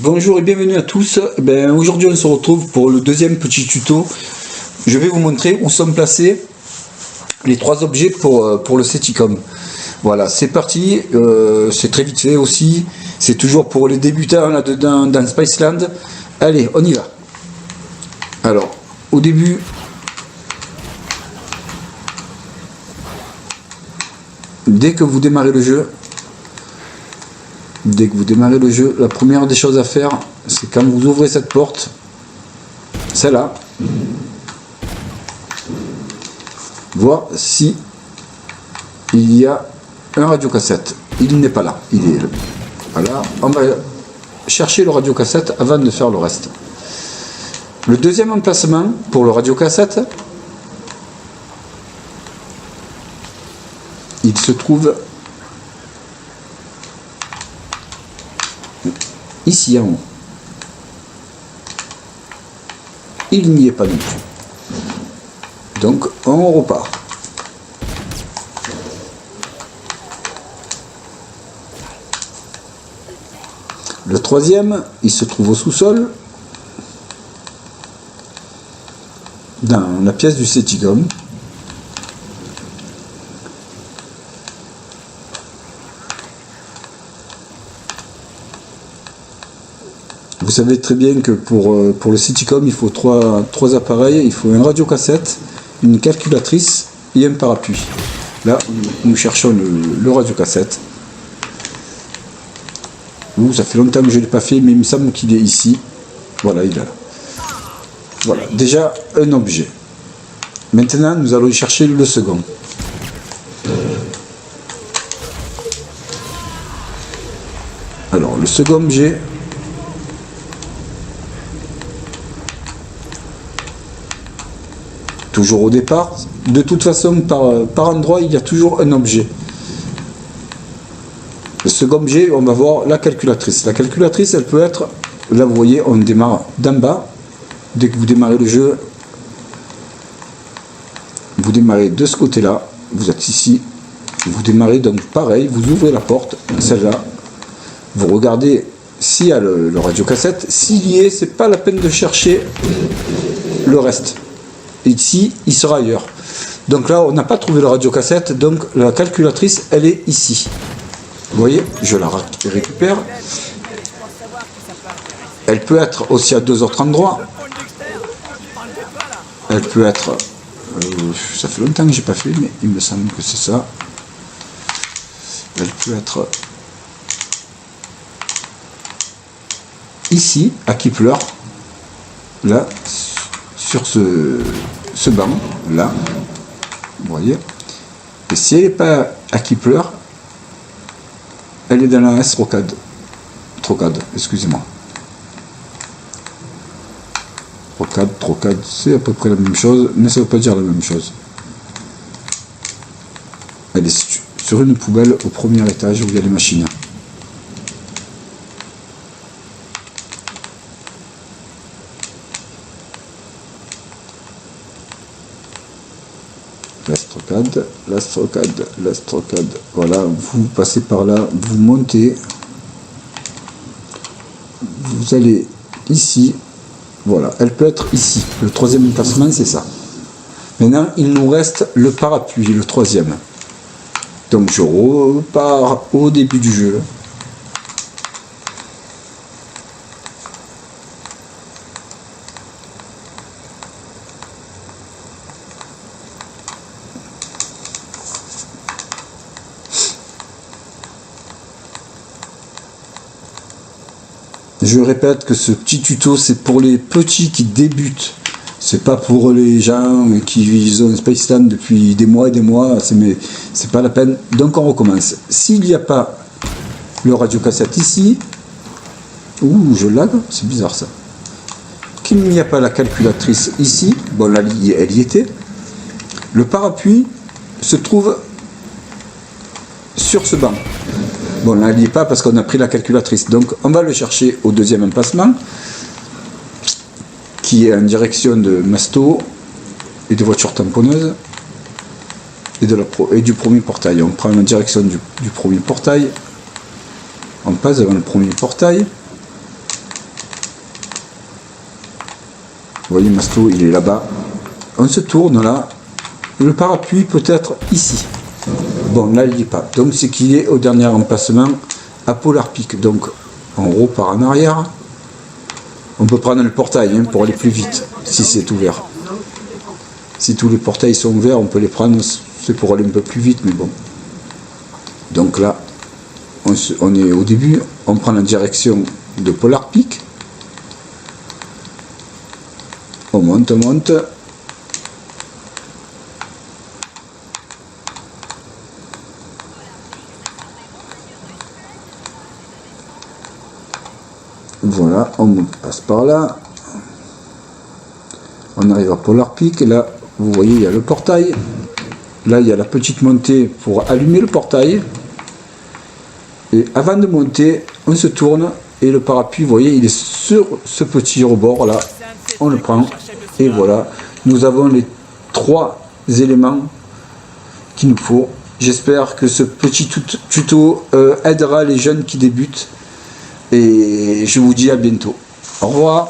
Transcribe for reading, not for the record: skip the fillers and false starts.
Bonjour et bienvenue à tous. Aujourd'hui on se retrouve pour le deuxième petit tuto. Je vais vous montrer où sont placés les trois objets pour le Ceticom. Voilà, c'est parti. C'est très vite fait aussi. C'est toujours pour les débutants là-dedans dans Spiceland. Allez, on y va. Alors, au début, dès que vous démarrez le jeu, la première des choses à faire, c'est quand vous ouvrez cette porte, celle-là, voir si il y a un radiocassette. Il n'est pas là, il est là. Voilà, on va chercher le radiocassette avant de faire le reste. Le deuxième emplacement pour le radiocassette, il se trouve ici en haut. Il n'y est pas non plus. Donc on repart. Le troisième, il se trouve au sous-sol, dans la pièce du Ceticom. Vous savez très bien que pour le Ceticom, il faut trois appareils. Il faut un radiocassette, une calculatrice et un parapluie. Là, nous cherchons le radiocassette. Ça fait longtemps que je ne l'ai pas fait, mais il me semble qu'il est ici. Voilà, il est là. Voilà, déjà un objet. Maintenant, nous allons chercher le second. Alors, le second objet, toujours au départ, de toute façon, par endroit, il y a toujours un objet. Le second objet, on va voir la calculatrice. La calculatrice, elle peut être, là vous voyez, on démarre d'en bas. Dès que vous démarrez le jeu, vous démarrez de ce côté-là, vous êtes ici, vous démarrez donc pareil, vous ouvrez la porte, celle-là, vous regardez s'il y a le radiocassette. S'il y est, c'est pas la peine de chercher le reste. Ici, il sera ailleurs. Donc là, on n'a pas trouvé le radiocassette, donc la calculatrice, elle est ici. Vous voyez, je la récupère. Elle peut être aussi à deux autres endroits. Elle peut être... ça fait longtemps que j'ai pas fait, mais il me semble que c'est ça. Elle peut être... ici, à Kipler. Là, sur ce banc, là. Vous voyez. Et si elle n'est pas à Kipler, elle est dans la S-Rocade. Trocade, excusez-moi. Trocade, c'est à peu près la même chose, mais ça ne veut pas dire la même chose. Elle est sur une poubelle au premier étage où il y a les machines. L'Astrocade. Voilà, vous passez par là, vous montez, vous allez ici. Voilà, elle peut être ici. Le troisième emplacement, c'est ça. Maintenant, il nous reste le parapluie, le troisième. Donc, je repars au début du jeu. Je répète que ce petit tuto, c'est pour les petits qui débutent. C'est pas pour les gens qui ont Spiceland depuis des mois et des mois. C'est pas la peine. Donc on recommence. S'il n'y a pas le radiocassette ici, ouh, je lag, c'est bizarre ça. Qu'il n'y a pas la calculatrice ici, bon là elle y était. Le parapluie se trouve sur ce banc. Bon, là, il n'y est pas parce qu'on a pris la calculatrice. Donc, on va le chercher au deuxième emplacement, qui est en direction de Masto et de voitures tamponneuses et du premier portail. On prend la direction du premier portail. On passe devant le premier portail. voyez, Masto, il est là-bas. On se tourne là. Le parapluie peut être ici. Bon, là, il n'y est pas. Donc, c'est qu'il est au dernier emplacement à Polar Peak. Donc, on repart en arrière. On peut prendre le portail hein, pour aller plus vite, si c'est ouvert. Si tous les portails sont ouverts, on peut les prendre, c'est pour aller un peu plus vite, mais bon. Donc là, on est au début, on prend la direction de Polar Peak. On monte, on monte. Voilà, on passe par là. On arrive à Polar Peak et là, vous voyez, il y a le portail. Là, il y a la petite montée pour allumer le portail. Et avant de monter, on se tourne et le parapluie, vous voyez, il est sur ce petit rebord là. On le prend et voilà. Nous avons les 3 éléments qu'il nous faut. J'espère que ce petit tuto aidera les jeunes qui débutent. Et je vous dis à bientôt. Au revoir.